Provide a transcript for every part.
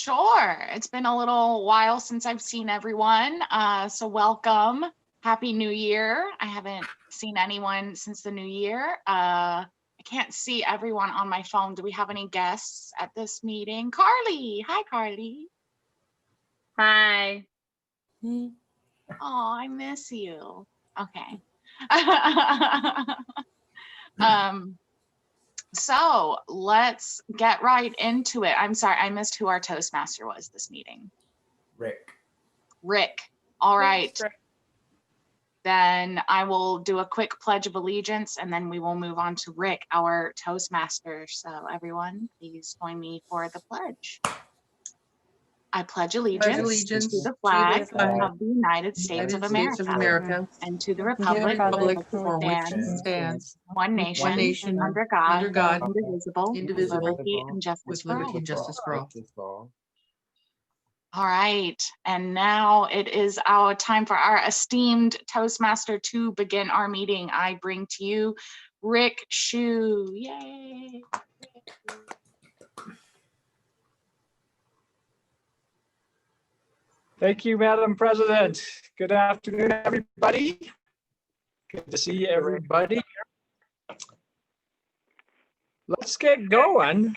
Sure. It's been a little while since I've seen everyone. So welcome. Happy New Year. I haven't seen anyone since the new year. I can't see everyone on my phone. Do we have any guests at this meeting? Carly. Hi, Carly. Hi. Oh, I miss you. Okay. So let's get right into it. I'm sorry, I missed who our Toastmaster was this meeting. Rick. All right. Then I will do a quick pledge of allegiance and then we will move on to Rick, our Toastmaster. So everyone, please join me for the pledge. I pledge allegiance to the flag of the United States of America and to the republic for which it stands, one nation, under God, indivisible, with liberty and justice for all. All right, and now it is our time for our esteemed Toastmaster to begin our meeting. I bring to you Rick Shue. Yay! Thank you, Madam President. Good afternoon, everybody. Good to see everybody. Let's get going.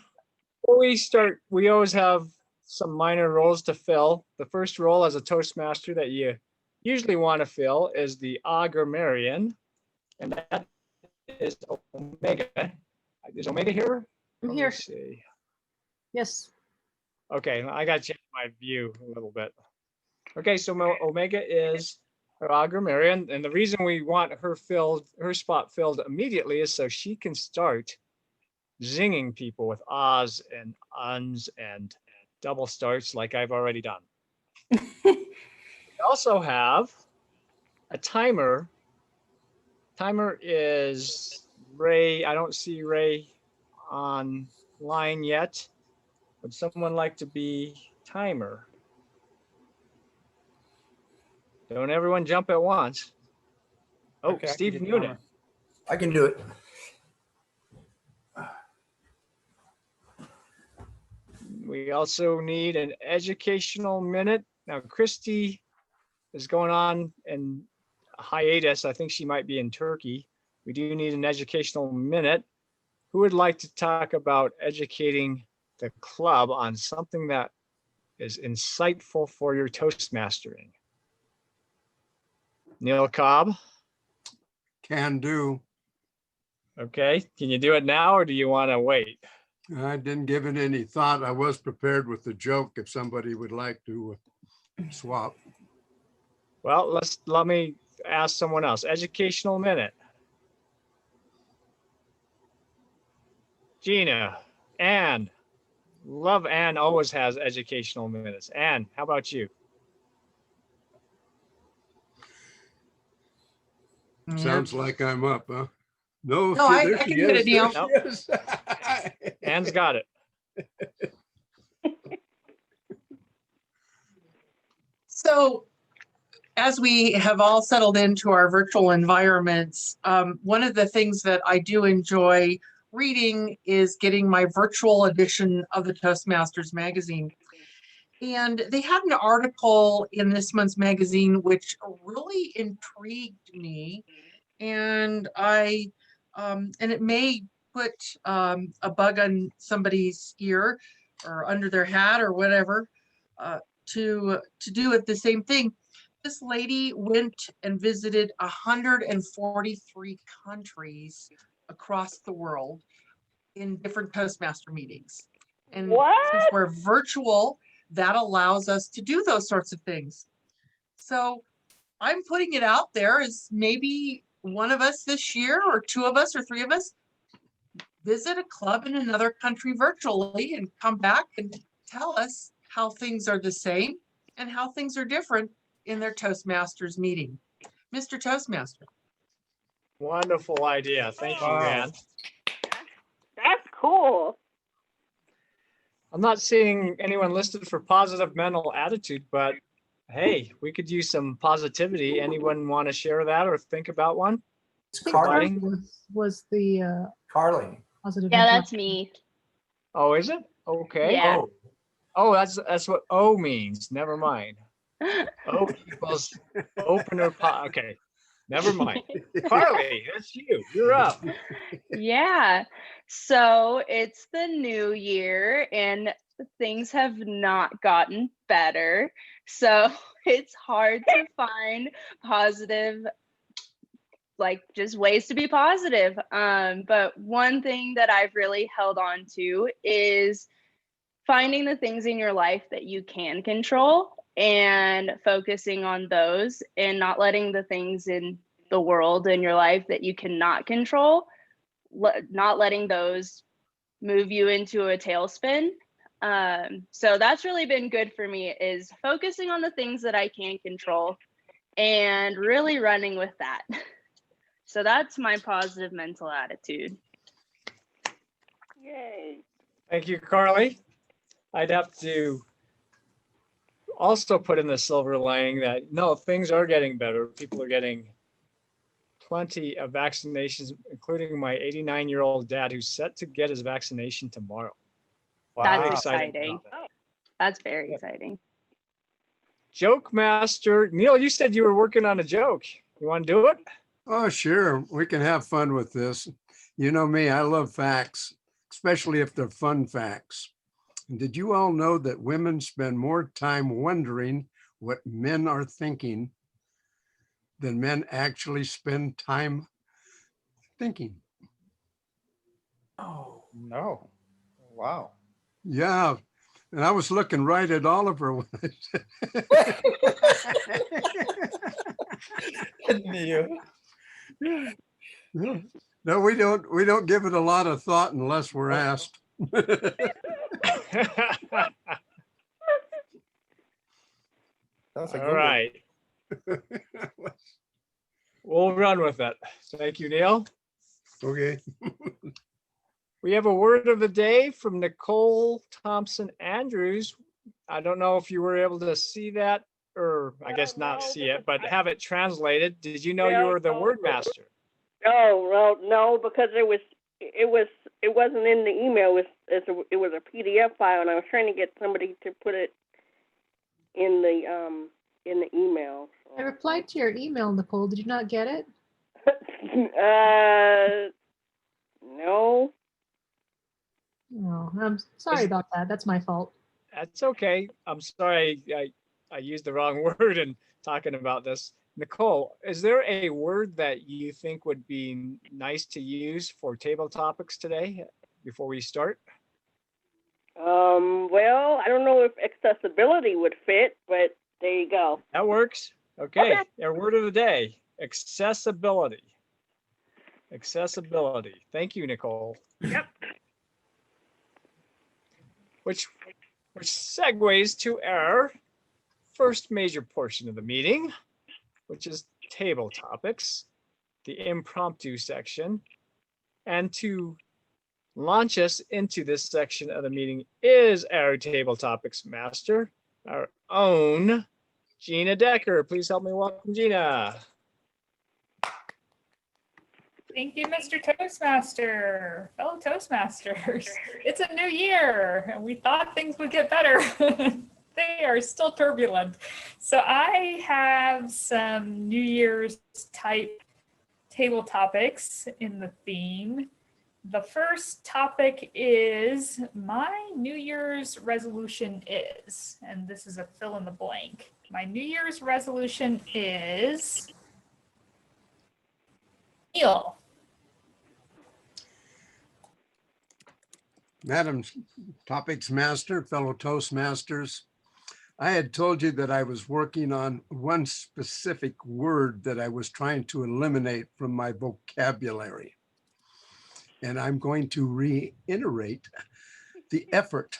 Before we start, we always have some minor roles to fill. The first role as a Toastmaster that you usually want to fill is the Grammarian, and that is Omega. Is Omega here? I'm here. Let's see. Yes. Okay, I got to change my view a little bit. Okay, so Omega is our grammarian, and the reason we want her spot filled immediately is so she can start zinging people with ahs and uns and double starts like I've already done. We also have a timer. Timer is Ray. I don't see Ray online yet. Would someone like to be timer? Don't everyone jump at once. Oh, okay, Steve Noonan. I can do it. We also need an educational minute. Now, Christy is going on in hiatus. I think she might be in Turkey. We do need an educational minute. Who would like to talk about educating the club on something that is insightful for your Toastmastering? Neil Cobb? Can do. Okay, can you do it now or do you want to wait? I didn't give it any thought. I was prepared with the joke if somebody would like to swap. Well, let me ask someone else. Educational minute. Gina, Anne. Love Anne always has educational minutes. Anne, how about you? Sounds like I'm up, huh? No, I can get it, Neil. Nope. Anne's got it. So as we have all settled into our virtual environments, one of the things that I do enjoy reading is getting my virtual edition of the Toastmasters magazine. And they had an article in this month's magazine which really intrigued me. And and it may put a bug on somebody's ear or under their hat or whatever to do it the same thing. This lady went and visited 143 countries across the world in different Toastmaster meetings. And since we're virtual, that allows us to do those sorts of things. So I'm putting it out there as maybe one of us this year or two of us or three of us visit a club in another country virtually and come back and tell us how things are the same and how things are different in their Toastmasters meeting. Mr. Toastmaster. Wonderful idea. Thank you, Anne. That's cool. I'm not seeing anyone listed for positive mental attitude, but hey, we could use some positivity. Anyone want to share that or think about one? It's Carly. Was the Carly. positive? Yeah, that's me. Oh, is it? Okay. Yeah. Oh, Oh, that's what O means. Never mind. O equals opener pot. Okay, never mind. Carly, that's you. You're up. Yeah. So it's the new year and things have not gotten better. So it's hard to find positive, like just ways to be positive. But one thing that I've really held on to is finding the things in your life that you can control and focusing on those and not letting the things in the world in your life that you cannot control, not letting those move you into a tailspin. So that's really been good for me, is focusing on the things that I can control and really running with that. So that's my positive mental attitude. Yay. Thank you, Carly. I'd have to also put in the silver lining that no, things are getting better. People are getting plenty of vaccinations, including my 89-year-old dad who's set to get his vaccination tomorrow. That's Very excited exciting. about that. That's very exciting. Joke master. Neil, you said you were working on a joke. You want to do it? Oh, sure. We can have fun with this. You know me, I love facts, especially if they're fun facts. And did you all know that women spend more time wondering what men are thinking than men actually spend time thinking? Oh, no. Wow. Yeah. And I was looking right at Oliver when I said, Neil. yeah. No, we don't give it a lot of thought unless we're asked. That's a All good right. We'll run with it. Thank you, Neil. Okay. We have a word of the day from Nicole Thompson Andrews. I don't know if you were able to see that, or I guess not see it, but have it translated. Did you know you were the word master? Oh, well, no, because it wasn't in the email. It was a PDF file, and I was trying to get somebody to put it in the email. I replied to your email, Nicole. Did you not get it? No. No, I'm sorry about that. That's my fault. That's okay. I'm sorry I used the wrong word in talking about this. Nicole, is there a word that you think would be nice to use for table topics today before we start? Well, I don't know if accessibility would fit, but there you go. That works. Okay. Our word of the day, accessibility. Accessibility. Thank you, Nicole. Yep. Which segues to our first major portion of the meeting, which is table topics, the impromptu section. And to launch us into this section of the meeting is our table topics master, our own Gina Decker. Please help me welcome Gina. Thank you, Mr. Toastmaster, fellow Toastmasters. It's a new year, and we thought things would get better. They are still turbulent. So I have some New Year's type table topics in the theme. The first topic is my New Year's resolution is, and this is a fill in the blank. My New Year's resolution is Neil. Madam Topics Master, fellow Toastmasters, I had told you that I was working on one specific word that I was trying to eliminate from my vocabulary. And I'm going to reiterate the effort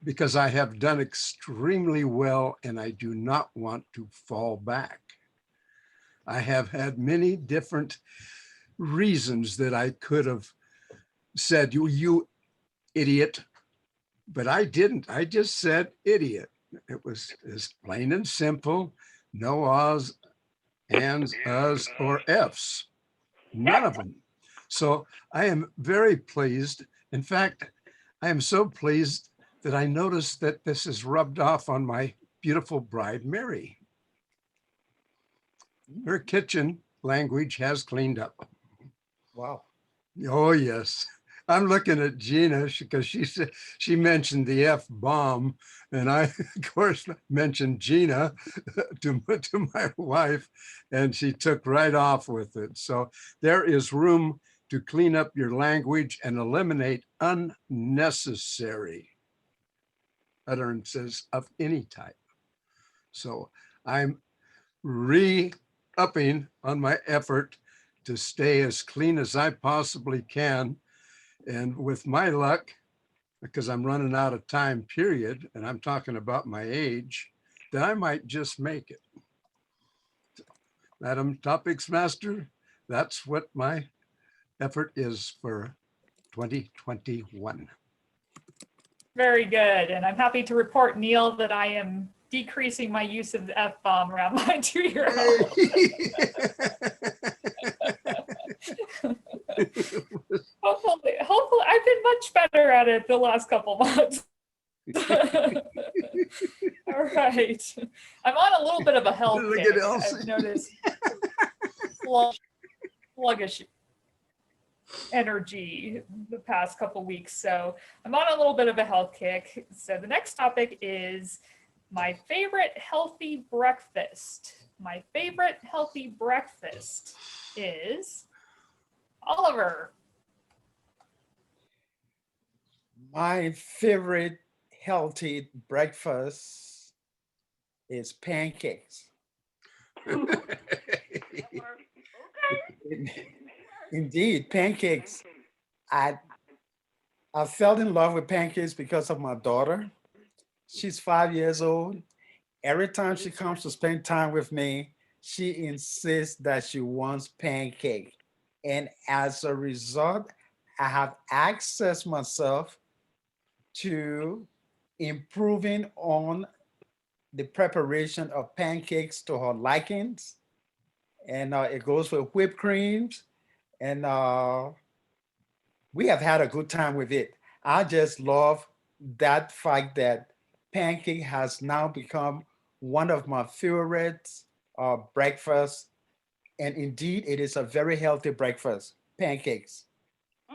because I have done extremely well and I do not want to fall back. I have had many different reasons that I could have said, you idiot, but I didn't. I just said idiot. It was as plain and simple, no ahs, ands, us, or f's, none of them. So I am very pleased. In fact, I am so pleased that I noticed that this is rubbed off on my beautiful bride, Mary. Her kitchen language has cleaned up. Wow. Oh, yes. I'm looking at Gina because she said she mentioned the F-bomb, and I, of course, mentioned Gina to my wife, and she took right off with it. So there is room to clean up your language and eliminate unnecessary utterances of any type. So I'm re-upping on my effort to stay as clean as I possibly can. And with my luck, because I'm running out of time, period, and I'm talking about my age, then I might just make it. Madam Topics Master, that's what my effort is for 2021. Very good. And I'm happy to report, Neil, that I am decreasing my use of the F-bomb around my 2-year-old. Hopefully, I've been much better at it the last couple months. All right. I'm on a little bit of a health Look kick. at Elsie. I've noticed sluggish energy the past couple weeks. So I'm on a little bit of a health kick. So the next topic is my favorite healthy breakfast. My favorite healthy breakfast is Oliver. My favorite healthy breakfast is pancakes. Indeed, pancakes. I fell in love with pancakes because of my daughter. She's 5 years old. Every time she comes to spend time with me, she insists that she wants pancake. And as a result, I have accessed myself to improving on the preparation of pancakes to her likings. And it goes with whipped creams. And we have had a good time with it. I just love that fact that pancake has now become one of my favorite breakfasts. And indeed, it is a very healthy breakfast, pancakes.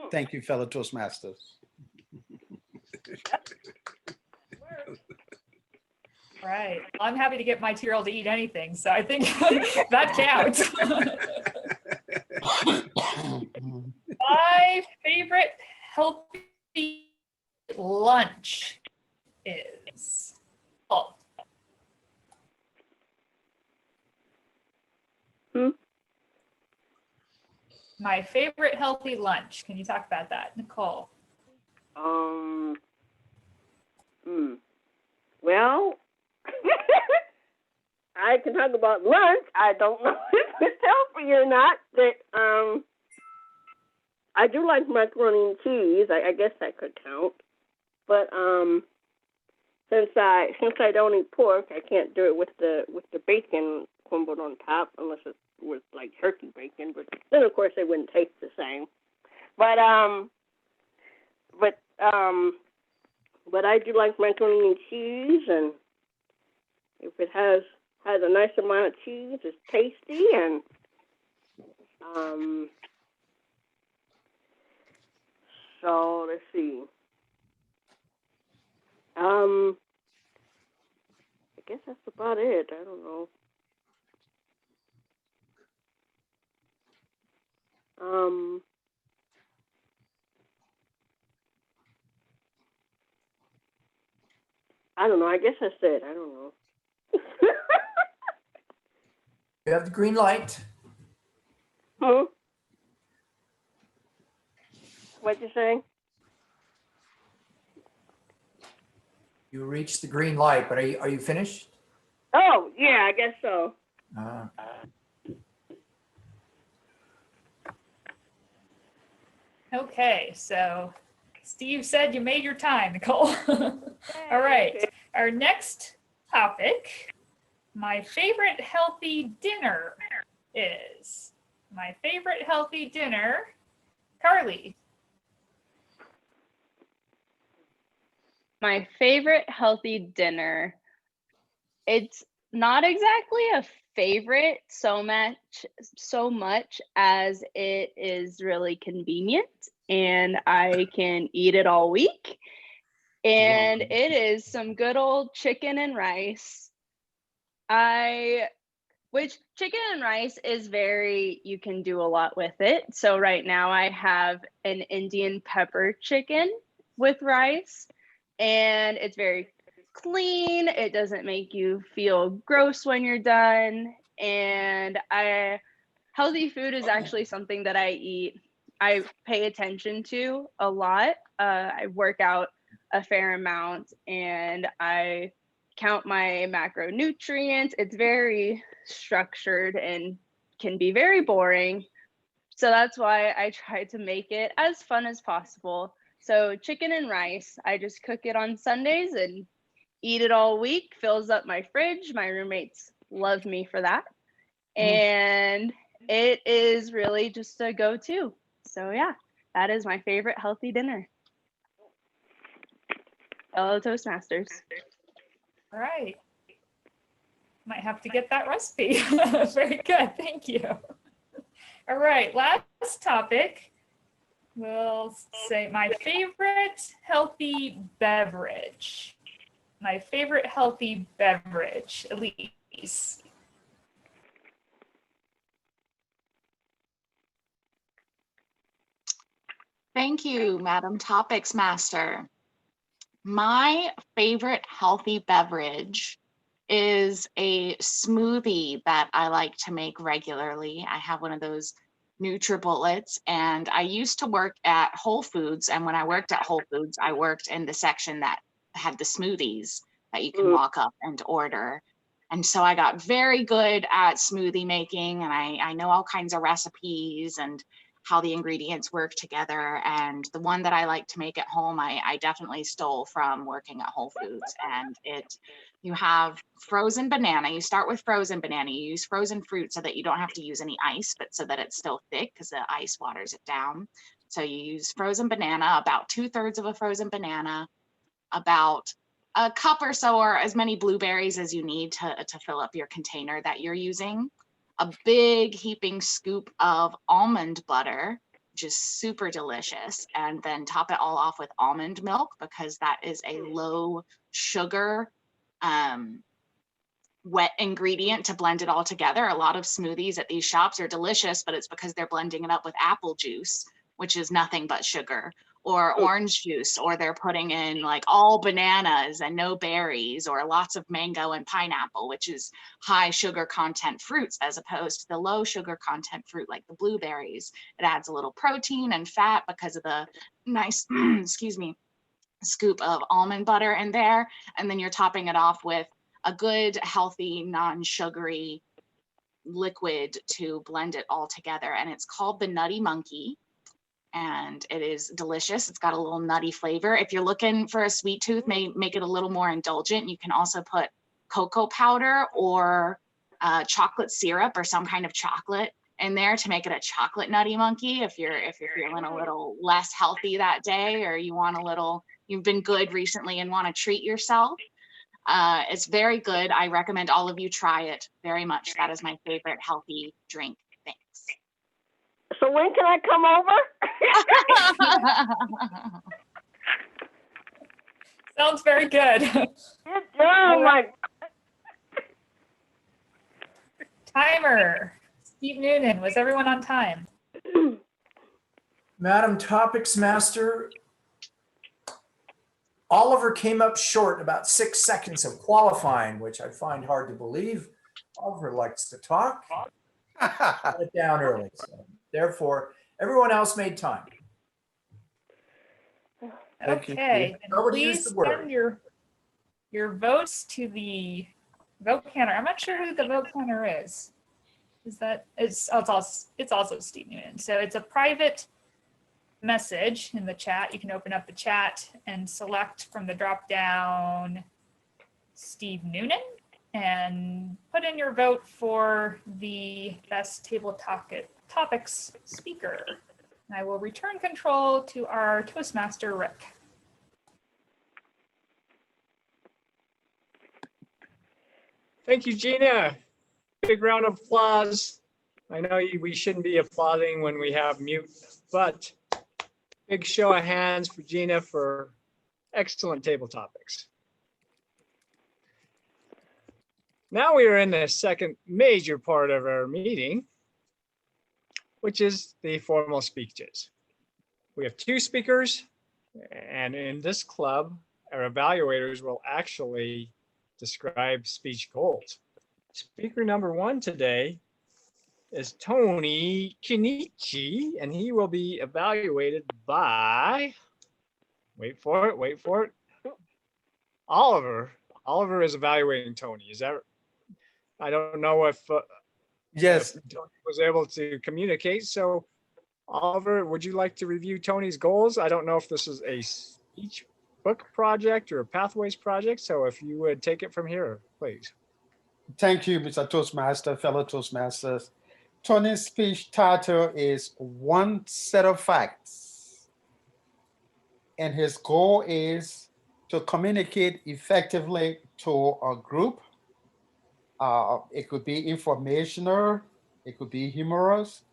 Thank you, fellow Toastmasters. Right. Well, I'm happy to get my 2-year-old to eat anything. So I think that counts. My favorite healthy lunch is My favorite healthy lunch. Can you talk about that, Nicole? Well, I can talk about lunch. I don't know if it's healthy or not. But I do like macaroni and cheese. I guess that could count. But since I don't eat pork, I can't do it with the bacon crumbled on top unless it was like turkey bacon. But then of course it wouldn't taste the same. But I do like macaroni and cheese, and if it has a nice amount of cheese, it's tasty. And so let's see. I guess that's about it. I don't know. I don't know. I guess that's it. I don't know. You have the green light. What'd you say? You reached the green light, but are you finished? Oh, yeah, I guess so. Okay, so Steve said you made your time, Nicole. All right, our next topic, my favorite healthy dinner is. My favorite healthy dinner, Carly. My favorite healthy dinner. It's not exactly a favorite so much as it is really convenient and I can eat it all week. And it is some good old chicken and rice. Which chicken and rice is you can do a lot with it. So right now I have an Indian pepper chicken with rice, and it's very clean. It doesn't make you feel gross when you're done. And healthy food is actually something that I pay attention to a lot. I work out a fair amount and I count my macronutrients. It's very structured and can be very boring. So that's why I try to make it as fun as possible. So chicken and rice, I just cook it on Sundays and eat it all week, fills up my fridge. My roommates love me for that. And it is really just a go-to. So yeah, that is my favorite healthy dinner. Hello, Toastmasters. All right. Might have to get that recipe. Very good, thank you. All right, last topic. We'll say my favorite healthy beverage. My favorite healthy beverage, Elise. Thank you, Madam Topics Master. My favorite healthy beverage is a smoothie that I like to make regularly. I have one of those NutriBullets, and I used to work at Whole Foods. And when I worked at Whole Foods, I worked in the section that had the smoothies that you can walk up and order. And so I got very good at smoothie making, and I know all kinds of recipes and how the ingredients work together. And the one that I like to make at home, I definitely stole from working at Whole Foods. And you have frozen banana. You start with frozen banana. You use frozen fruit so that you don't have to use any ice, but so that it's still thick because the ice waters it down. So you use frozen banana, about 2/3 of a frozen banana, about a cup or so or as many blueberries as you need to fill up your container that you're using. A big heaping scoop of almond butter, just super delicious, and then top it all off with almond milk because that is a low sugar wet ingredient to blend it all together. A lot of smoothies at these shops are delicious, but it's because they're blending it up with apple juice, which is nothing but sugar, or orange juice, or they're putting in like all bananas and no berries, or lots of mango and pineapple, which is high sugar content fruits, as opposed to the low sugar content fruit like the blueberries. It adds a little protein and fat because of the nice, excuse me, scoop of almond butter in there. And then you're topping it off with a good, healthy, non-sugary liquid to blend it all together. And it's called the Nutty Monkey. And it is delicious. It's got a little nutty flavor. If you're looking for a sweet tooth, make it a little more indulgent. You can also put cocoa powder or chocolate syrup or some kind of chocolate in there to make it a chocolate Nutty Monkey. If you're feeling a little less healthy that day, or you've been good recently and want to treat yourself. It's very good. I recommend all of you try it very much. That is my favorite healthy drink. Thanks. So when can I come over? Sounds very good. Oh my. Timer. Steve Noonan, was everyone on time? Madam Topics Master, Oliver came up short about 6 seconds of qualifying, which I find hard to believe. Oliver likes to talk. Got it down early. So therefore, everyone else made time. Okay, and Nobody please used the word. send your votes to the vote counter. I'm not sure who the vote counter is. It's also Steve Noonan. So it's a private message in the chat. You can open up the chat and select from the drop down Steve Noonan and put in your vote for the best table topics speaker. And I will return control to our Toastmaster, Rick. Thank you, Gina. Big round of applause. I know we shouldn't be applauding when we have mute, but big show of hands for Gina for excellent table topics. Now we are in the second major part of our meeting, which is the formal speeches. We have 2 speakers, and in this club, our evaluators will actually describe speech goals. Speaker number 1 today is Tony Kenichi, and he will be evaluated by, wait for it, Oliver. Oliver is evaluating Tony. Is that, I don't know if Yes, Tony was able to communicate. So Oliver, would you like to review Tony's goals? I don't know if this is a speech book project or a pathways project. So if you would take it from here, please. thank you, Mr. Toastmaster, fellow Toastmasters. Tony's speech title is One Set of Facts. And his goal is to communicate effectively to a group. It could be informational, it could be humorous,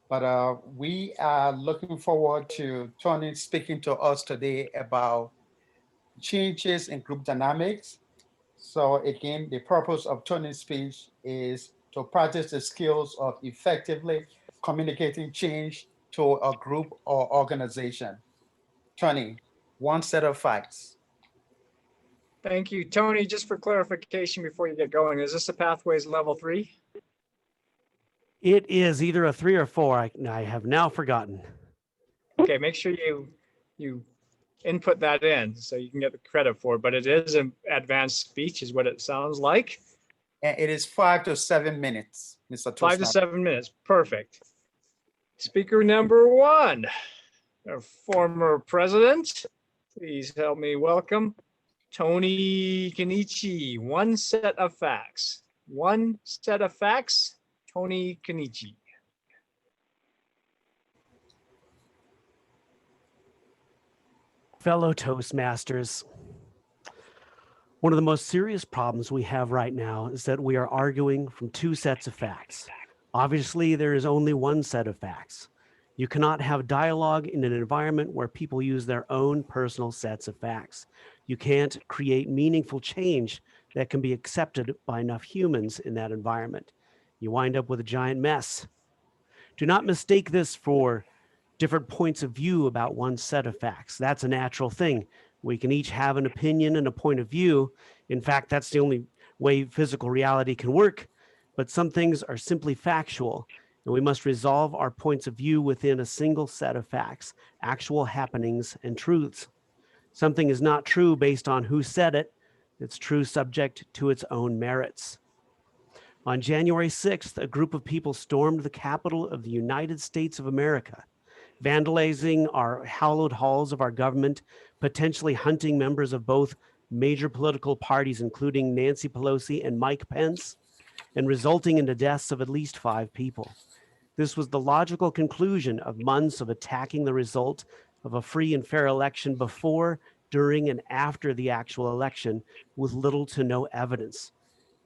but we are looking forward to Tony speaking to us today about changes in group dynamics. So again, the purpose of Tony's speech is to practice the skills of effectively communicating change to a group or organization. Tony, one set of facts. Thank you, Tony. Just for clarification before you get going, is this a pathways level 3? It is either a 3 or 4. I have now forgotten. Okay, make sure you input that in so you can get the credit for it, but it is an advanced speech is what it sounds like. And it is 5 to 7 minutes, Mr. 5 to Toastmaster. 7 minutes, perfect. Speaker number 1, our former president. Please help me welcome Tony Kenichi. One set of facts. One set of facts, Tony Kenichi. Fellow Toastmasters, one of the most serious problems we have right now is that we are arguing from 2 sets of facts. Obviously, there is only one set of facts. You cannot have dialogue in an environment where people use their own personal sets of facts. You can't create meaningful change that can be accepted by enough humans in that environment. You wind up with a giant mess. Do not mistake this for different points of view about one set of facts. That's a natural thing. We can each have an opinion and a point of view. In fact, that's the only way physical reality can work. But some things are simply factual, and we must resolve our points of view within a single set of facts, actual happenings and truths. Something is not true based on who said it. It's true subject to its own merits. On January 6th, a group of people stormed the Capitol of the United States of America, vandalizing our hallowed halls of our government, potentially hunting members of both major political parties, including Nancy Pelosi and Mike Pence, and resulting in the deaths of at least 5 people. This was the logical conclusion of months of attacking the result of a free and fair election before, during, and after the actual election with little to no evidence.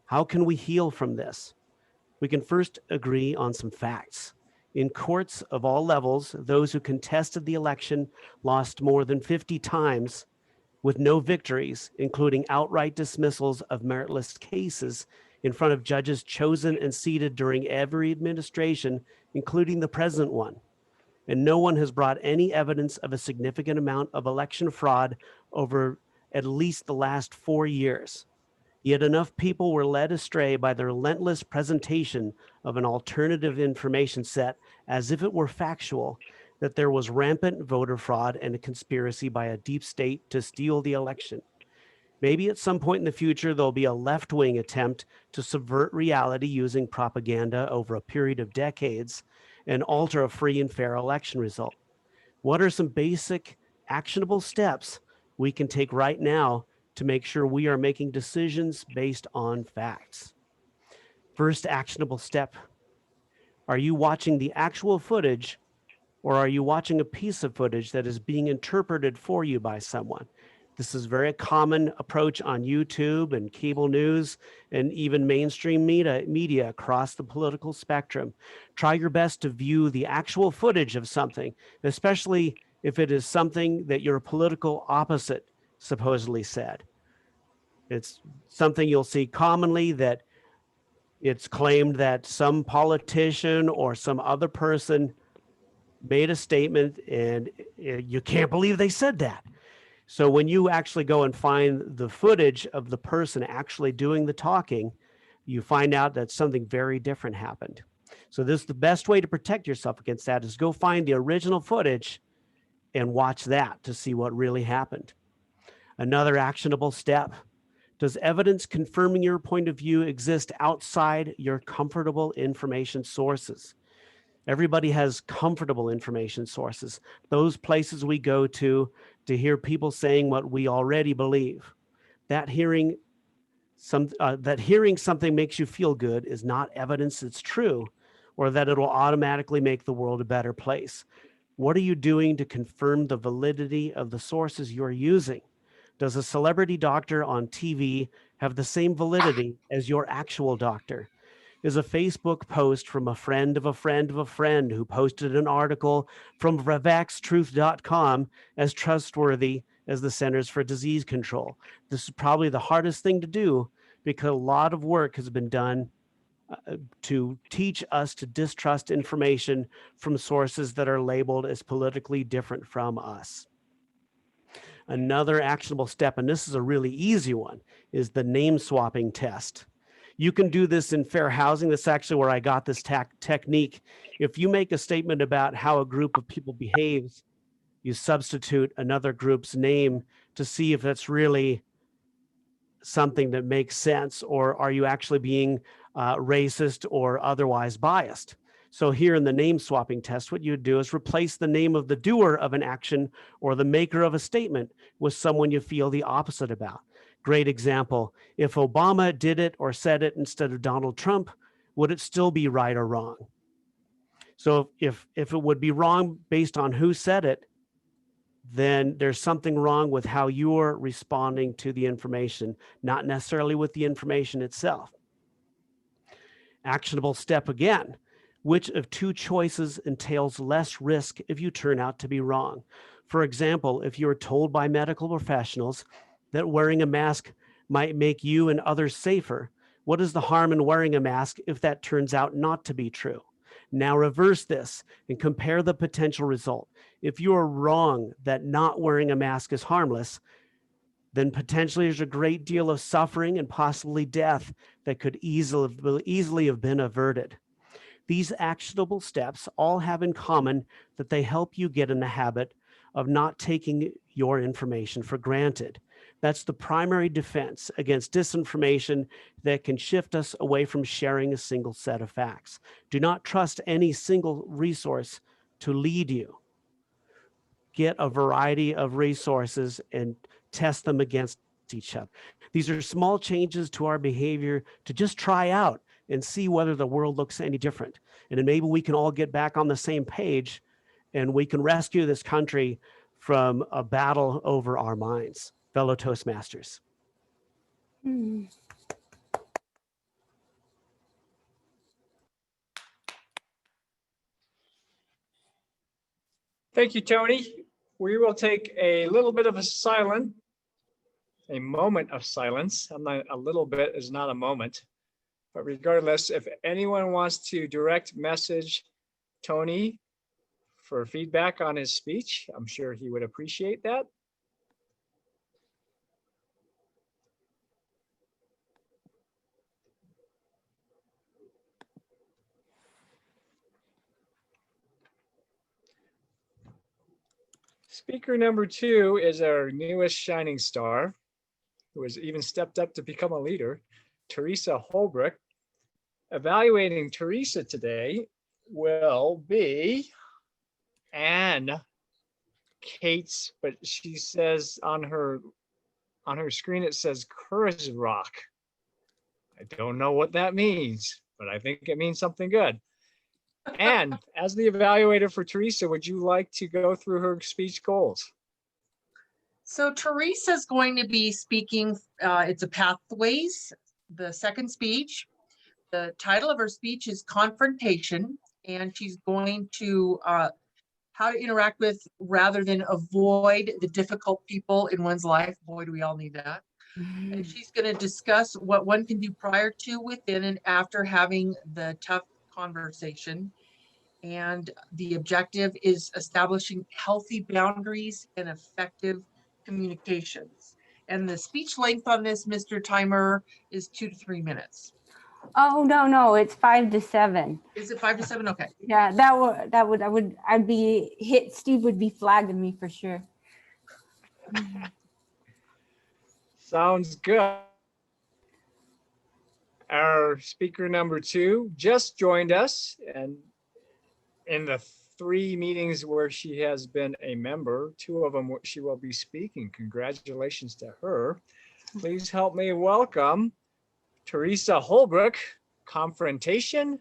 How can we heal from this? We can first agree on some facts. In courts of all levels, those who contested the election lost more than 50 times with no victories, including outright dismissals of meritless cases in front of judges chosen and seated during every administration, including the present one. And no one has brought any evidence of a significant amount of election fraud over at least the last 4 years. Yet enough people were led astray by the relentless presentation of an alternative information set as if it were factual, that there was rampant voter fraud and a conspiracy by a deep state to steal the election. Maybe at some point in the future, there'll be a left-wing attempt to subvert reality using propaganda over a period of decades and alter a free and fair election result. What are some basic actionable steps we can take right now to make sure we are making decisions based on facts? First actionable step. Are you watching the actual footage, or are you watching a piece of footage that is being interpreted for you by someone? This is a very common approach on YouTube and cable news and even mainstream media across the political spectrum. Try your best to view the actual footage of something, especially if it is something that your political opposite supposedly said. It's something you'll see commonly, that it's claimed that some politician or some other person made a statement and you can't believe they said that. So when you actually go and find the footage of the person actually doing the talking, you find out that something very different happened. So this is the best way to protect yourself against that, is go find the original footage and watch that to see what really happened. Another actionable step: does evidence confirming your point of view exist outside your comfortable information sources? Everybody has comfortable information sources, those places we go to hear people saying what we already believe. That hearing something makes you feel good is not evidence it's true, or that it will automatically make the world a better place. What are you doing to confirm the validity of the sources you're using? Does a celebrity doctor on TV have the same validity as your actual doctor? Is a Facebook post from a friend of a friend of a friend who posted an article from vaxtruth.com as trustworthy as the Centers for Disease Control? This is probably the hardest thing to do, because a lot of work has been done to teach us to distrust information from sources that are labeled as politically different from us. Another actionable step, and this is a really easy one, is the name swapping test. You can do this in fair housing. That's actually where I got this technique. If you make a statement about how a group of people behaves, you substitute another group's name to see if that's really something that makes sense, or are you actually being racist or otherwise biased. So here in the name swapping test, what you do is replace the name of the doer of an action or the maker of a statement with someone you feel the opposite about. Great example: if Obama did it or said it instead of Donald Trump, would it still be right or wrong? So if it would be wrong based on who said it, then there's something wrong with how you're responding to the information, not necessarily with the information itself. Actionable step again: which of two choices entails less risk if you turn out to be wrong? For example, if you're told by medical professionals that wearing a mask might make you and others safer, what is the harm in wearing a mask if that turns out not to be true? Now reverse this and compare the potential result. If you are wrong that not wearing a mask is harmless, then potentially there's a great deal of suffering and possibly death that could easily have been averted. These actionable steps all have in common that they help you get in the habit of not taking your information for granted. That's the primary defense against disinformation that can shift us away from sharing a single set of facts. Do not trust any single resource to lead you. Get a variety of resources and test them against each other. These are small changes to our behavior to just try out and see whether the world looks any different. And then maybe we can all get back on the same page and we can rescue this country from a battle over our minds. Fellow Toastmasters. Thank you, Tony. We will take a little bit of a moment of silence. A little bit is not a moment, but regardless, if anyone wants to direct message Tony for feedback on his speech, I'm sure he would appreciate that. Speaker number 2 is our newest shining star, who has even stepped up to become a leader, Teresa Holbrook. Evaluating Teresa today will be Anne Cates, but she says on her screen it says Courage Rock. I don't know what that means, but I think it means something good. And as the evaluator for Teresa, would you like to go through her speech goals? So Teresa's going to be speaking, it's a pathways, the second speech. The title of her speech is Confrontation, and she's going to how to interact with rather than avoid the difficult people in one's life. Boy, do we all need that. And she's going to discuss what one can do prior to, within, and after having the tough conversation. And the objective is establishing healthy boundaries and effective communications. And the speech length on this, Mr. Timer, is 2 to 3 minutes. Oh, no, it's 5 to 7. Is it 5 to 7? Okay. Yeah, Steve would be flagging me for sure. Sounds good. Our speaker number 2 just joined us, and in the 3 meetings where she has been a member, 2 of them she will be speaking. Congratulations to her. Please help me welcome Teresa Holbrook. Confrontation,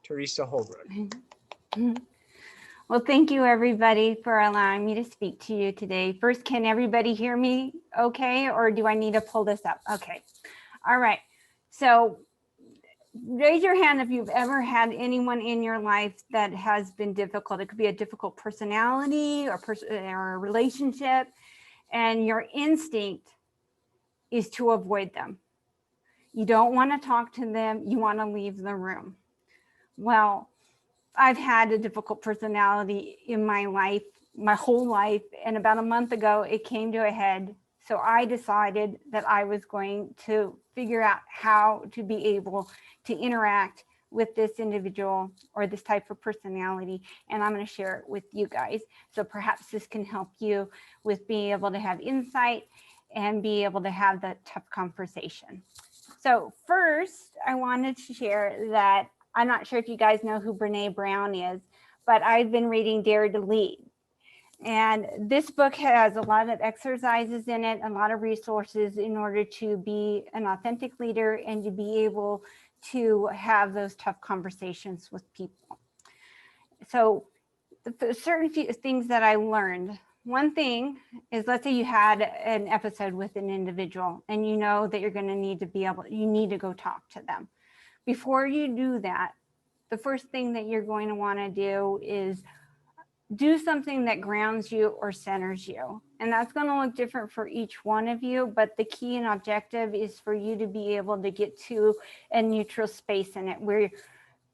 Teresa Holbrook. Well, thank you everybody for allowing me to speak to you today. First, can everybody hear me okay, or do I need to pull this up? Okay. All right. So raise your hand if you've ever had anyone in your life that has been difficult. It could be a difficult personality or a relationship, and your instinct is to avoid them. You don't want to talk to them. You want to leave the room. Well, I've had a difficult personality in my life, my whole life. And about a month ago, it came to a head. So I decided that I was going to figure out how to be able to interact with this individual or this type of personality. And I'm going to share it with you guys. So perhaps this can help you with being able to have insight and be able to have that tough conversation. So first, I wanted to share that I'm not sure if you guys know who Brene Brown is, but I've been reading Dare to Lead. And this book has a lot of exercises in it, a lot of resources in order to be an authentic leader and to be able to have those tough conversations with people. So certain few things that I learned. One thing is, let's say you had an episode with an individual and you know that you're going to need to you need to go talk to them. Before you do that, the first thing that you're going to want to do is do something that grounds you or centers you. And that's going to look different for each one of you, but the key and objective is for you to be able to get to a neutral space in it where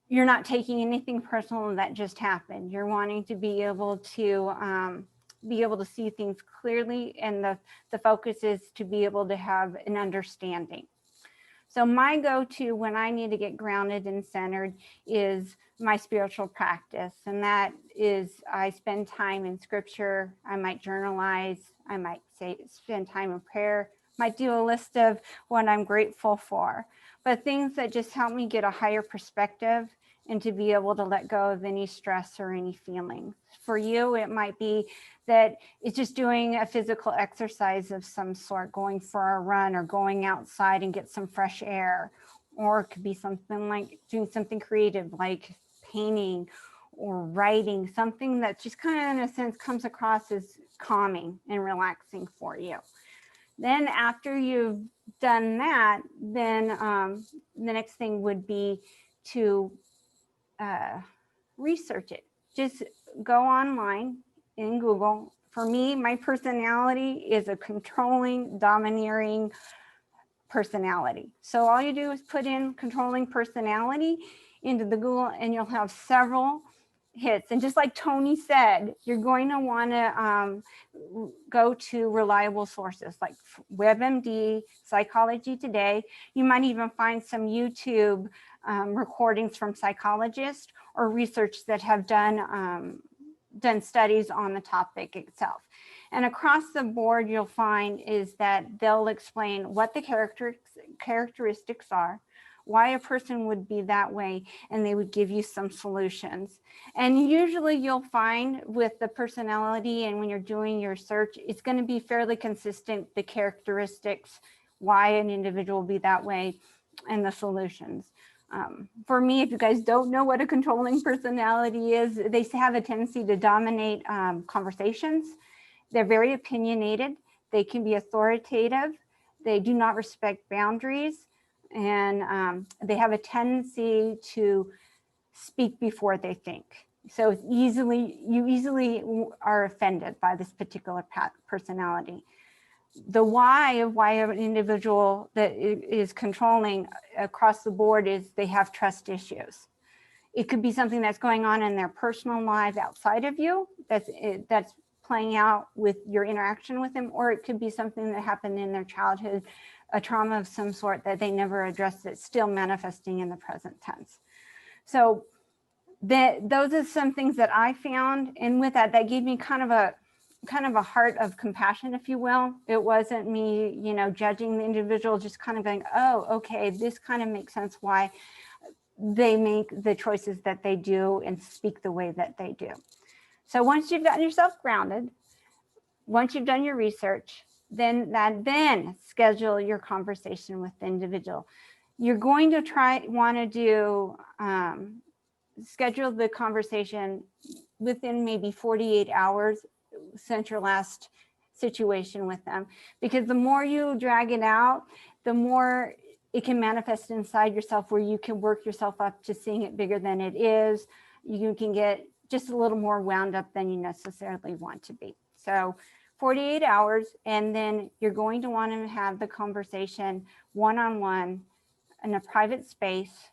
you're not taking anything personal that just happened. You're wanting to be able to see things clearly, and the focus is to be able to have an understanding. So my go-to when I need to get grounded and centered is my spiritual practice. And that is, I spend time in scripture. I might journalize. I might spend time in prayer. Might do a list of what I'm grateful for, but things that just help me get a higher perspective and to be able to let go of any stress or any feelings. For you, it might be that it's just doing a physical exercise of some sort, going for a run or going outside and get some fresh air. Or it could be something like doing something creative like painting or writing, something that just kind of in a sense comes across as calming and relaxing for you. Then after you've done that, then the next thing would be to research it. Just go online in Google. For me, my personality is a controlling, domineering personality. So all you do is put in controlling personality into the Google and you'll have several hits. And just like Tony said, you're going to want to go to reliable sources like WebMD, Psychology Today. You might even find some YouTube recordings from psychologists or research that have done studies on the topic itself. And across the board, you'll find is that they'll explain what the characteristics are, why a person would be that way, and they would give you some solutions. And usually you'll find with the personality and when you're doing your search, it's going to be fairly consistent, the characteristics, why an individual will be that way, and the solutions. For me, if you guys don't know what a controlling personality is, they have a tendency to dominate conversations They're very opinionated. They can be authoritative. They do not respect boundaries. And they have a tendency to speak before they think. So it's you easily are offended by this particular personality. The why of why an individual that is controlling across the board is they have trust issues. It could be something that's going on in their personal life outside of you that's playing out with your interaction with them, or it could be something that happened in their childhood, a trauma of some sort that they never addressed that's still manifesting in the present tense. So those are some things that I found, and with that gave me kind of a heart of compassion, if you will. It wasn't me, judging the individual, just kind of going, oh, okay, this kind of makes sense why they make the choices that they do and speak the way that they do. So once you've gotten yourself grounded, once you've done your research, then schedule your conversation with the individual. You're going to want to do, schedule the conversation within maybe 48 hours since your last situation with them, because the more you drag it out, the more it can manifest inside yourself, where you can work yourself up to seeing it bigger than it is. You can get just a little more wound up than you necessarily want to be. So 48 hours, and then you're going to want to have the conversation one-on-one in a private space,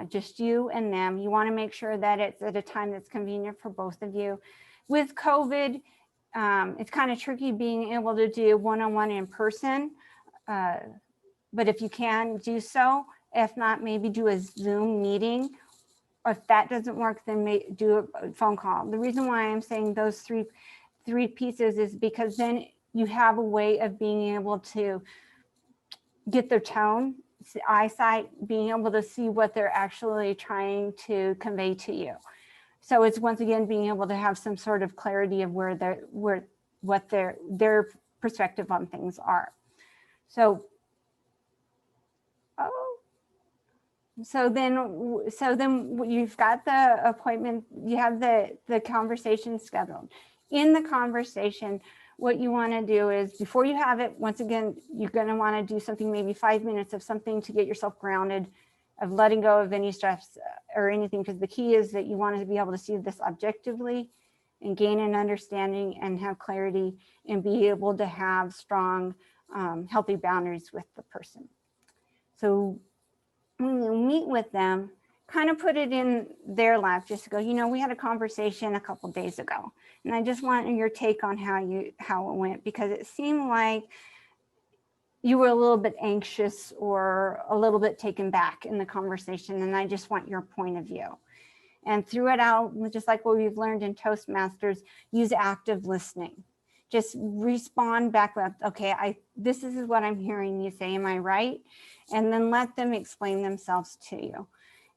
just you and them. You want to make sure that it's at a time that's convenient for both of you. With COVID, it's kind of tricky being able to do one-on-one in person, but if you can, do so. If not, maybe do a Zoom meeting. Or if that doesn't work, then do a phone call. The reason why I'm saying those three pieces is because then you have a way of being able to get their tone, eyesight, being able to see what they're actually trying to convey to you. So it's once again being able to have some sort of clarity of what their perspective on things are. So then you've got the appointment, you have the conversation scheduled. In the conversation, what you want to do is, before you have it, once again, you're going to want to do something, maybe 5 minutes of something to get yourself grounded, of letting go of any stress or anything, because the key is that you want to be able to see this objectively and gain an understanding and have clarity and be able to have strong, healthy boundaries with the person. So when you meet with them, kind of put it in their life, just to go, we had a conversation a couple days ago, and I just want your take on how it went, because it seemed like you were a little bit anxious or a little bit taken back in the conversation, and I just want your point of view. And through it out, just like what we've learned in Toastmasters, use active listening. Just respond back with, okay, this is what I'm hearing you say, am I right? And then let them explain themselves to you.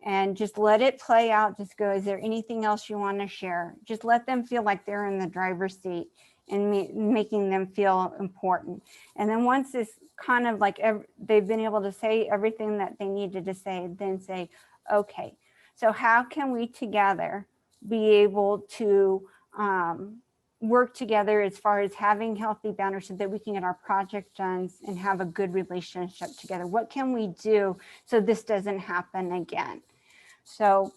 And just let it play out. Just go, is there anything else you want to share? Just let them feel like they're in the driver's seat and making them feel important. And then once it's kind of like they've been able to say everything that they needed to say, then say, okay, so how can we together be able to work together as far as having healthy boundaries so that we can get our project done and have a good relationship together? What can we do so this doesn't happen again? So,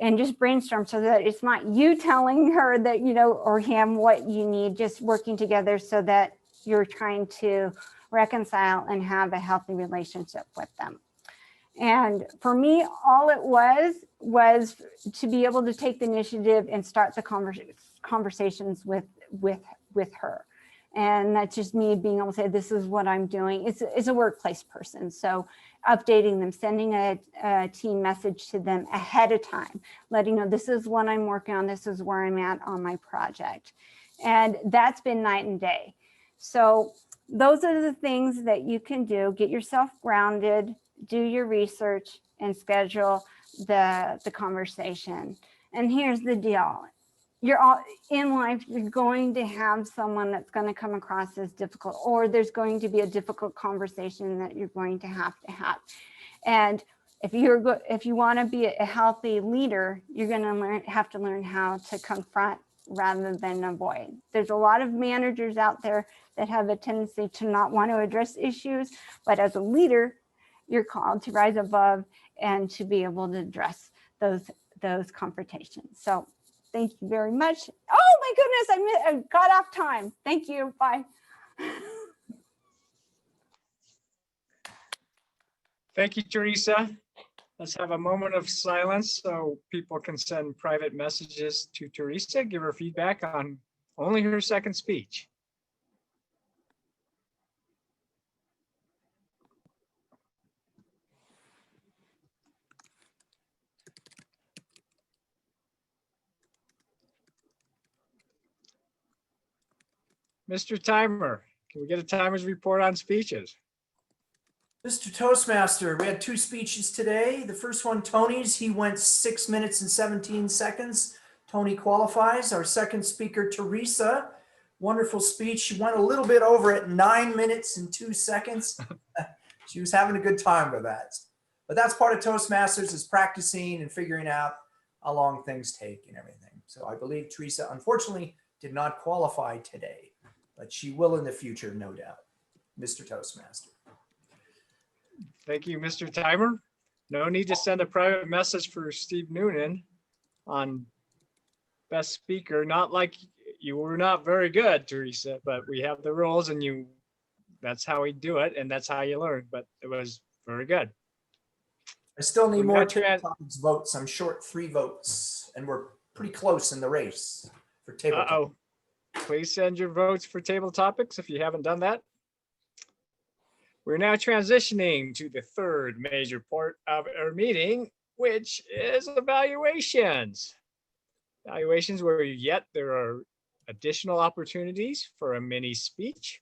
and just brainstorm so that it's not you telling her that, or him what you need, just working together so that you're trying to reconcile and have a healthy relationship with them. And for me, all it was to be able to take the initiative and start the conversations with her. And that's just me being able to say, this is what I'm doing. It's a workplace person. So updating them, sending a team message to them ahead of time, letting know this is what I'm working on. This is where I'm at on my project. And that's been night and day. So those are the things that you can do. Get yourself grounded, do your research, and schedule the conversation. And here's the deal. You're all in life, you're going to have someone that's going to come across as difficult, or there's going to be a difficult conversation that you're going to have. And if you want to be a healthy leader, you're going to have to learn how to confront rather than avoid. There's a lot of managers out there that have a tendency to not want to address issues, but as a leader, you're called to rise above and to be able to address those confrontations. So thank you very much. Oh my goodness, I got off time. Thank you. Bye. Thank you, Teresa. Let's have a moment of silence so people can send private messages to Teresa, give her feedback on only her second speech. Mr. Timer, can we get a timer's report on speeches? Mr. Toastmaster, we had 2 speeches today. The first one, Tony's, he went 6 minutes and 17 seconds. Tony qualifies. Our second speaker, Teresa, wonderful speech. She went a little bit over at 9 minutes and 2 seconds. She was having a good time with that. But that's part of Toastmasters, is practicing and figuring out how long things take and everything. So I believe Teresa, unfortunately, did not qualify today, but she will in the future, no doubt. Mr. Toastmaster. Thank you, Mr. Timer. No need to send a private message for Steve Noonan on best speaker. Not like you were not very good, Teresa, but we have the rules and that's how we do it and that's how you learn, but it was very good. I still need more topics votes. I'm short 3 votes and we're pretty close in the race for table topics. Please send your votes for table topics if you haven't done that. We're now transitioning to the third major part of our meeting, which is evaluations. Evaluations where yet there are additional opportunities for a mini speech.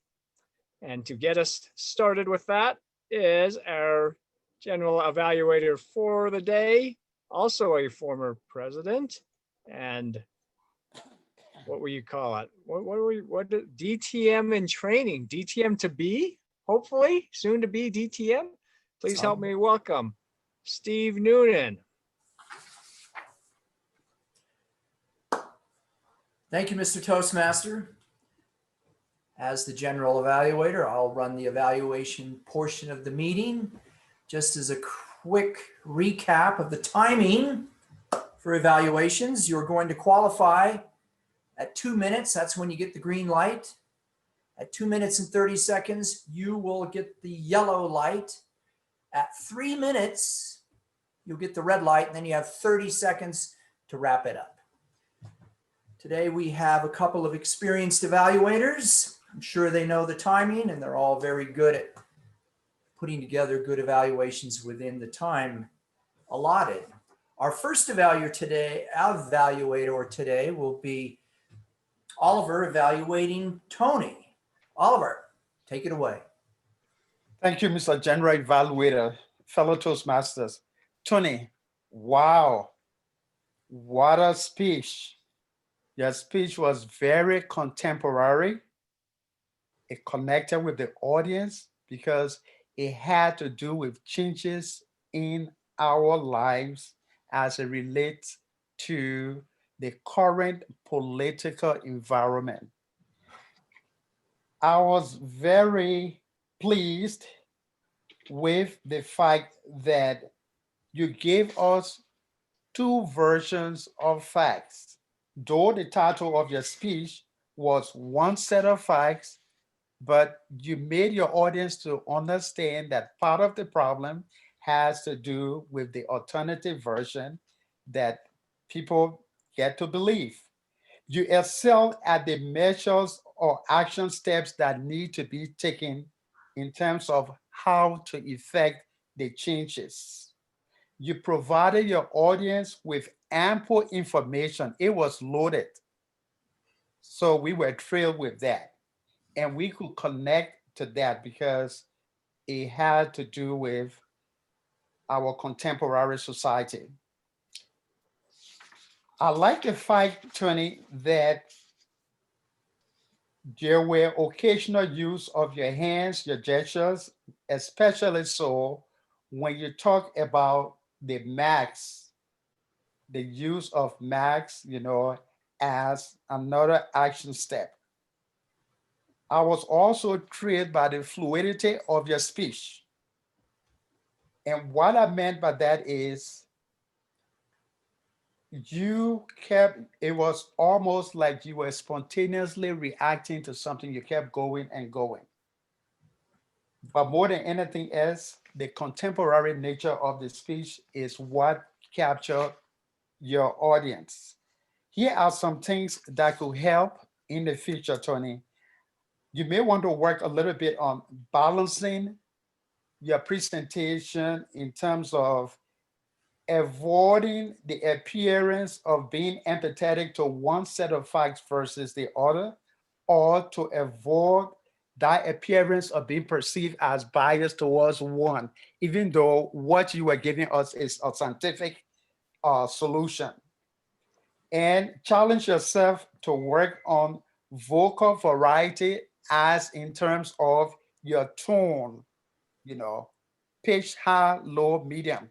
And to get us started with that is our general evaluator for the day, also a former president, and what will you call it? What DTM in training? DTM to be? Hopefully soon to be DTM. Please help me welcome Steve Noonan. Thank you, Mr. Toastmaster. As the general evaluator, I'll run the evaluation portion of the meeting. Just as a quick recap of the timing for evaluations, you're going to qualify at 2 minutes. That's when you get the green light. At 2 minutes and 30 seconds, you will get the yellow light. At 3 minutes, you'll get the red light, and then you have 30 seconds to wrap it up. Today, we have a couple of experienced evaluators. I'm sure they know the timing, and they're all very good at putting together good evaluations within the time allotted. Our first evaluator today will be Oliver evaluating Tony. Oliver, take it away. Thank you, Mr. General Evaluator, fellow Toastmasters. Tony, wow, what a speech. Your speech was very contemporary. It connected with the audience because it had to do with changes in our lives as it relates to the current political environment. I was very pleased with the fact that you gave us 2 versions of facts. Though the title of your speech was one set of facts, but you made your audience to understand that part of the problem has to do with the alternative version that people get to believe. You excel at the measures or action steps that need to be taken in terms of how to effect the changes. You provided your audience with ample information. It was loaded. So we were thrilled with that. And we could connect to that because it had to do with our contemporary society. I like the fact, Tony, that there were occasional use of your hands, your gestures, especially so when you talk about the max, the use of max, as another action step. I was also thrilled by the fluidity of your speech. And what I meant by that is it was almost like you were spontaneously reacting to something. You kept going and going. But more than anything else, the contemporary nature of the speech is what captured your audience. Here are some things that could help in the future, Tony. You may want to work a little bit on balancing your presentation in terms of avoiding the appearance of being empathetic to one set of facts versus the other, or to avoid that appearance of being perceived as biased towards one, even though what you are giving us is a scientific solution. And challenge yourself to work on vocal variety, as in terms of your tone, pitch, high, low, medium.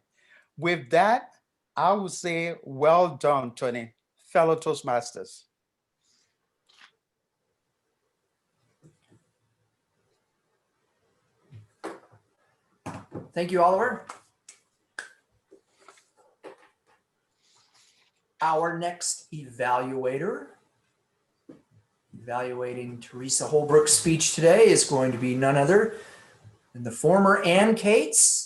With that, I would say, well done, Tony, fellow Toastmasters. Thank you, Oliver. Our next evaluator, evaluating Teresa Holbrook's speech today, is going to be none other than the former Ann Cates.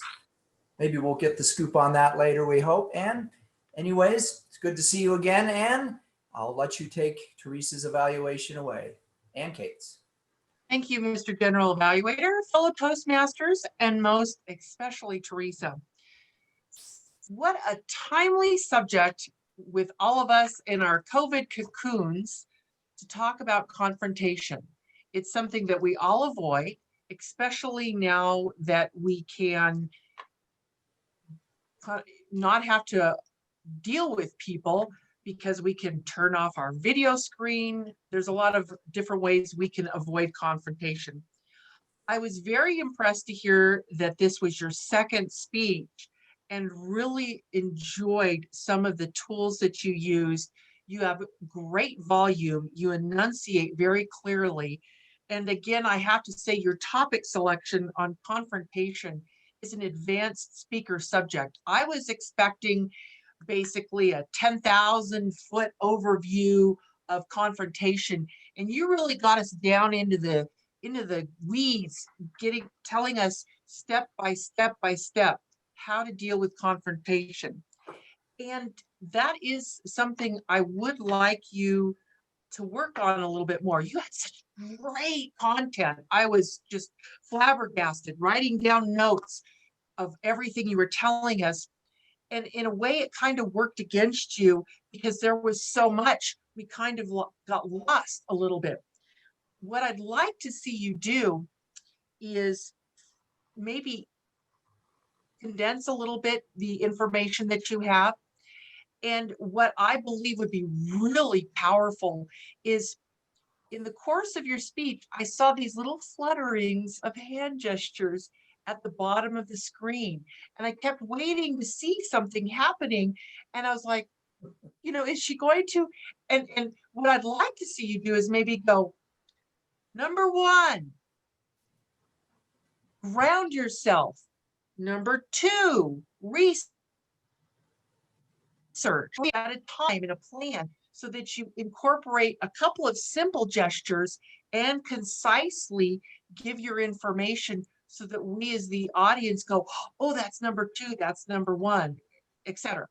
Maybe we'll get the scoop on that later, we hope. Ann, anyways, it's good to see you again, Ann. I'll let you take Teresa's evaluation away. Ann Cates. Thank you, Mr. General Evaluator, fellow Toastmasters, and most especially Teresa. What a timely subject with all of us in our COVID cocoons to talk about confrontation. It's something that we all avoid, especially now that we can not have to deal with people because we can turn off our video screen. There's a lot of different ways we can avoid confrontation. I was very impressed to hear that this was your second speech and really enjoyed some of the tools that you used. You have great volume, you enunciate very clearly. And again, I have to say your topic selection on confrontation is an advanced speaker subject. I was expecting basically a 10,000-foot overview of confrontation, and you really got us down into the weeds, telling us step by step how to deal with confrontation. And that is something I would like you to work on a little bit more. You had such great content. I was just flabbergasted, writing down notes of everything you were telling us. And in a way, it kind of worked against you because there was so much, we kind of got lost a little bit. What I'd like to see you do is maybe condense a little bit the information that you have. And what I believe would be really powerful is in the course of your speech, I saw these little flutterings of hand gestures at the bottom of the screen. And I kept waiting to see something happening. And I was like, is she going to? And what I'd like to see you do is maybe go, number one, ground yourself. Number two, research at a time in a plan so that you incorporate a couple of simple gestures and concisely give your information so that we as the audience go, oh, that's number two, that's number one, etc.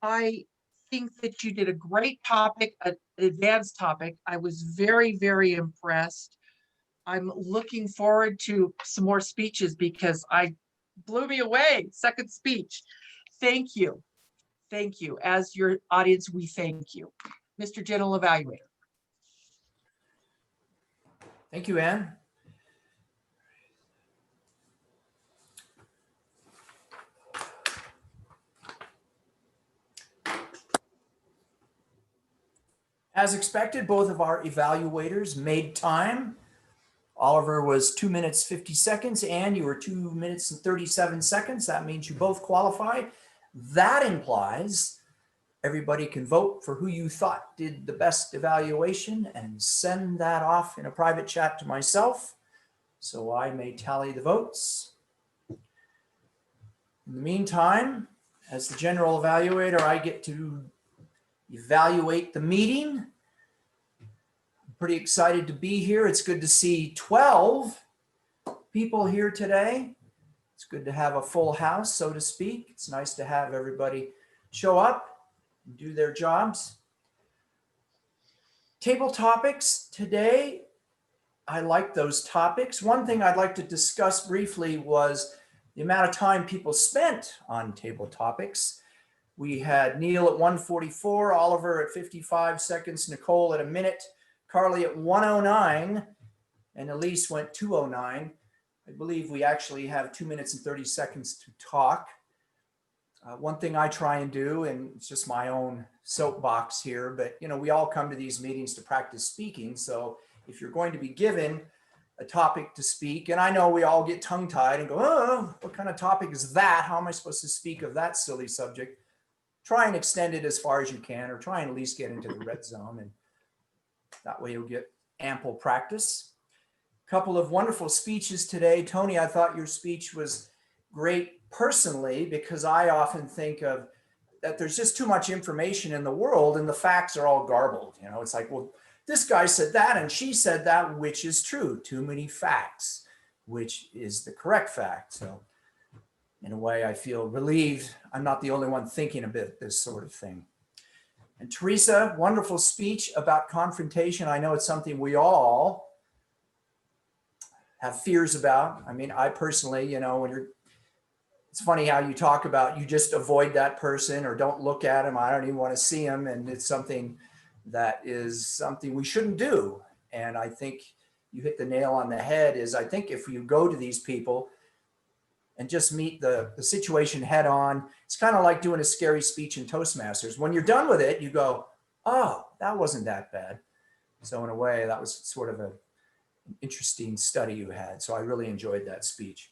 I think that you did a great topic, an advanced topic. I was very, very impressed. I'm looking forward to some more speeches because I blew me away. Second speech. Thank you. Thank you. As your audience, we thank you. Mr. General Evaluator. Thank you, Ann. As expected, both of our evaluators made time. Oliver was 2 minutes, 50 seconds, and you were 2 minutes and 37 seconds. That means you both qualify. That implies everybody can vote for who you thought did the best evaluation and send that off in a private chat to myself so I may tally the votes. In the meantime, as the general evaluator, I get to evaluate the meeting. I'm pretty excited to be here. It's good to see 12 people here today. It's good to have a full house, so to speak. It's nice to have everybody show up and do their jobs. Table topics today. I like those topics. One thing I'd like to discuss briefly was the amount of time people spent on table topics. We had Neil at 1:44, Oliver at 55 seconds, Nicole at a minute, Carly at 1:09, and Elise went 2:09. I believe we actually have 2 minutes and 30 seconds to talk. One thing I try and do, and it's just my own soapbox here, but you know, we all come to these meetings to practice speaking. So if you're going to be given a topic to speak, and I know we all get tongue-tied and go, oh, what kind of topic is that? How am I supposed to speak of that silly subject? Try and extend it as far as you can, or try and at least get into the red zone, and that way you'll get ample practice. A couple of wonderful speeches today. Tony, I thought your speech was great personally, because I often think of that there's just too much information in the world and the facts are all garbled. You know, it's like, well, this guy said that and she said that, which is true. Too many facts, which is the correct fact. So in a way, I feel relieved I'm not the only one thinking about this sort of thing. And Teresa, wonderful speech about confrontation. I know it's something we all have fears about. I mean, I personally, you know, it's funny how you talk about you just avoid that person or don't look at him. I don't even want to see him. And it's something that is something we shouldn't do. And I think you hit the nail on the head is I think if you go to these people and just meet the situation head on, it's kind of like doing a scary speech in Toastmasters. When you're done with it, you go, oh, that wasn't that bad. So in a way, that was sort of an interesting study you had. So I really enjoyed that speech.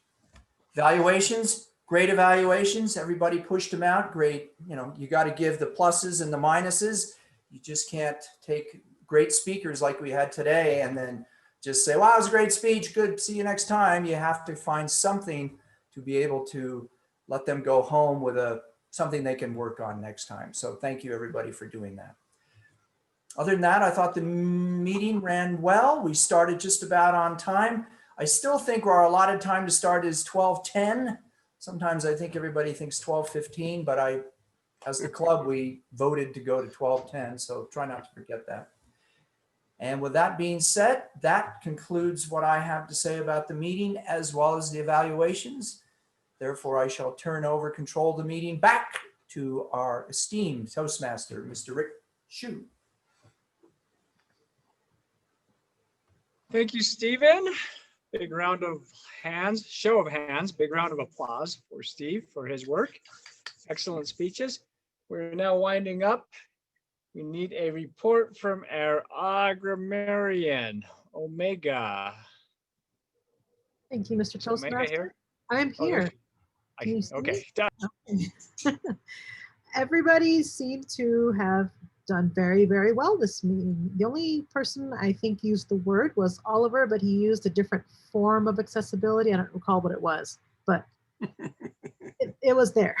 Evaluations, great evaluations. Everybody pushed them out. Great. You know, you got to give the pluses and the minuses. You just can't take great speakers like we had today and then just say, wow, it was a great speech. Good. See you next time. You have to find something to be able to let them go home with something they can work on next time. So thank you everybody for doing that. Other than that, I thought the meeting ran well. We started just about on time. I still think our allotted time to start is 12:10. Sometimes I think everybody thinks 12:15, but as the club, we voted to go to 12:10. So try not to forget that. And with that being said, that concludes what I have to say about the meeting as well as the evaluations. Therefore, I shall turn over control of the meeting back to our esteemed Toastmaster, Mr. Rick Shue. Thank you, Stephen. Big round of hands, show of hands, big round of applause for Steve for his work. Excellent speeches. We're now winding up. We need a report from our agrarian, Omega. Thank you, Mr. Is Omega Toastmaster. here? I'm Oh, here. there's- Can you see me? Okay, done. Everybody seemed to have done very, very well this meeting. The only person I think used the word was Oliver, but he used a different form of accessibility. I don't recall what it was, but it was there.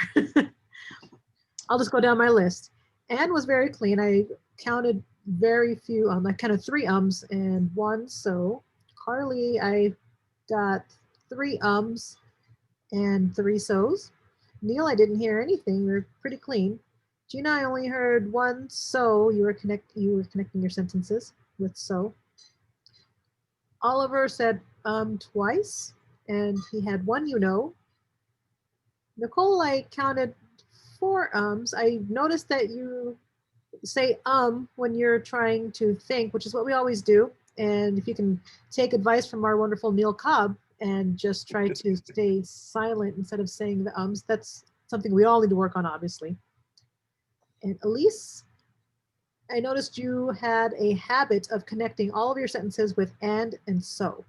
I'll just go down my list. Anne was very clean. I counted very few, like kind of 3 ums and 1 so. Carly, I got 3 ums and 3 so's. Neil, I didn't hear anything. You're pretty clean. Gina, I only heard 1 so. You were connecting your sentences with so. Oliver said twice, and he had 1 you know. Nicole, I counted 4 ums. I noticed that you say when you're trying to think, which is what we always do. And if you can take advice from our wonderful Neil Cobb and just try to stay silent instead of saying the ums, that's something we all need to work on, obviously. And Elise, I noticed you had a habit of connecting all of your sentences with and so.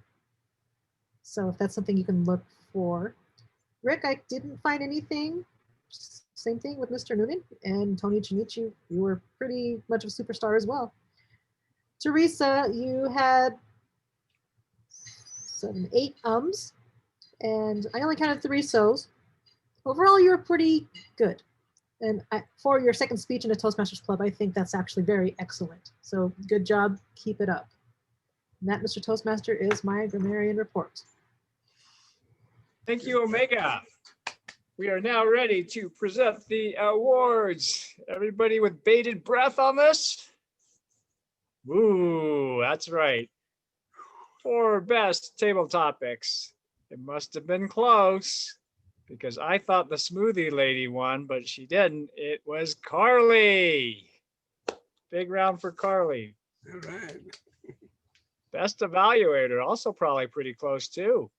So if that's something you can look for. Rick, I didn't find anything. same thing with Mr. Noonan. And Tony Chinichi, you were pretty much of a superstar as well. Teresa, you had 7, 8 ums, and I only counted 3 so's. Overall, you were pretty good. And for your second speech in a Toastmasters Club, I think that's actually very excellent. So good job, keep it up. And that, Mr. Toastmaster, is my grammarian report. Thank you, Omega. We are now ready to present the awards. Everybody with bated breath on this? Ooh, that's right. For best table topics. It must have been close because I thought the smoothie lady won, but she didn't. It was Carly. Big round for Carly. All right. Best evaluator, also probably pretty close too.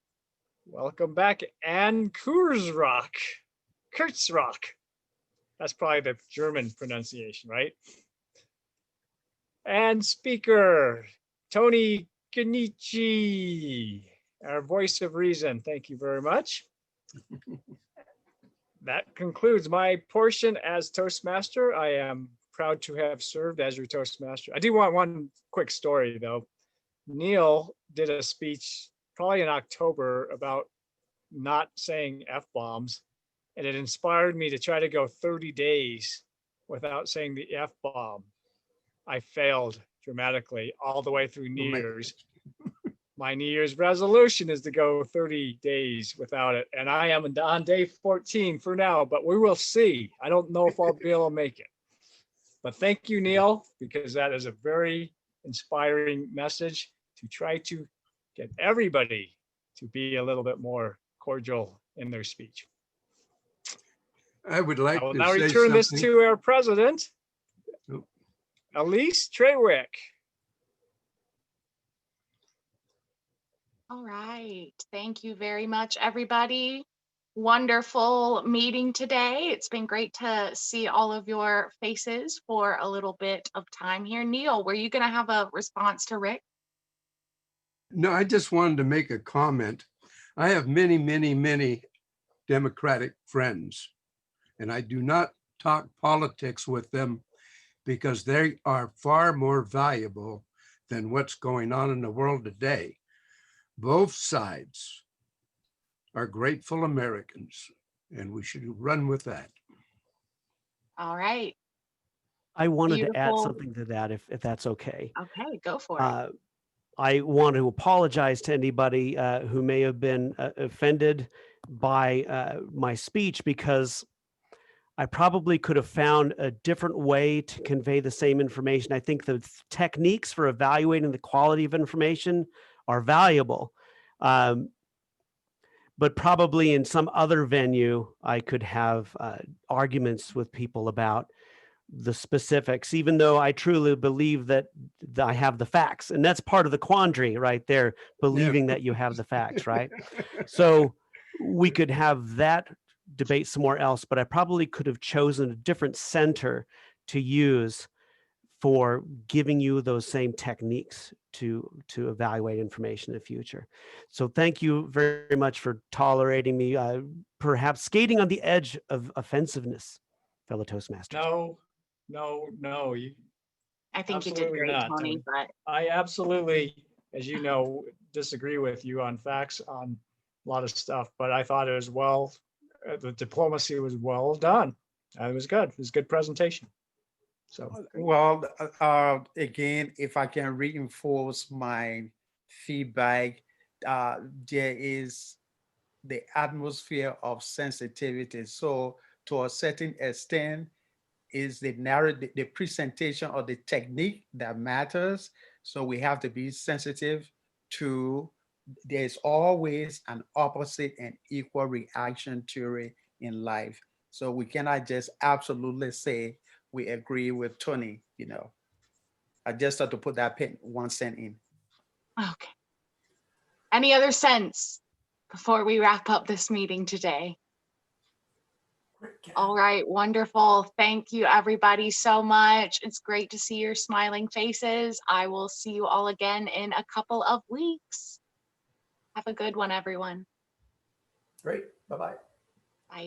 Welcome back, Ann Kurzrock. Kurzrock. That's probably the German pronunciation, right? And speaker, Tony Kenichi, our voice of reason. Thank you very much. That concludes my portion as Toastmaster. I am proud to have served as your Toastmaster. I do want one quick story though. Neil did a speech probably in October about not saying F-bombs, and it inspired me to try to go 30 days without saying the F-bomb. I failed dramatically all the way through New Year's. My New Year's resolution is to go 30 days without it, and I am on day 14 for now, but we will see. I don't know if I'll be able to make it. But thank you, Neil, because that is a very inspiring message to try to get everybody to be a little bit more cordial in their speech. I would like I will to now say return this something. to our president, Oh. Elise Trewick. All right. Thank you very much, everybody. Wonderful meeting today. It's been great to see all of your faces for a little bit of time here. Neil, were you going to have a response to Rick? No, I just wanted to make a comment. I have many, many, many Democratic friends, and I do not talk politics with them because they are far more valuable than what's going on in the world today. Both sides are grateful Americans, and we should run with that. All right. I wanted to add Beautiful. something to that, if that's okay. Okay, go for it. I want to apologize to anybody who may have been offended by my speech, because I probably could have found a different way to convey the same information. I think the techniques for evaluating the quality of information are valuable. But probably in some other venue, I could have arguments with people about the specifics, even though I truly believe that I have the facts. And that's part of the quandary right there, believing that you have the facts, right? So we could have that debate somewhere else, but I probably could have chosen a different center to use for giving you those same techniques to evaluate information in the future. So thank you very much for tolerating me, perhaps skating on the edge of offensiveness, fellow Toastmasters. No. I think you did absolutely great, not, Tony, but I absolutely, as you know, disagree with you on facts on a lot of stuff, but I thought it was the diplomacy was well done. It was good. It was a good presentation. So, Well, again, if I can reinforce my feedback, there is the atmosphere of sensitivity. So to a certain extent, is the narrative, the presentation or the technique that matters. So we have to be sensitive to, there's always an opposite and equal reaction theory in life. So we cannot just absolutely say we agree with Tony, you know. I just have to put that 1 cent in. okay. Any other sense before we wrap up this meeting today? All right, wonderful. Thank you, everybody, so much. It's great to see your smiling faces. I will see you all again in a couple of weeks. Have a good one, everyone. Great. Bye-bye.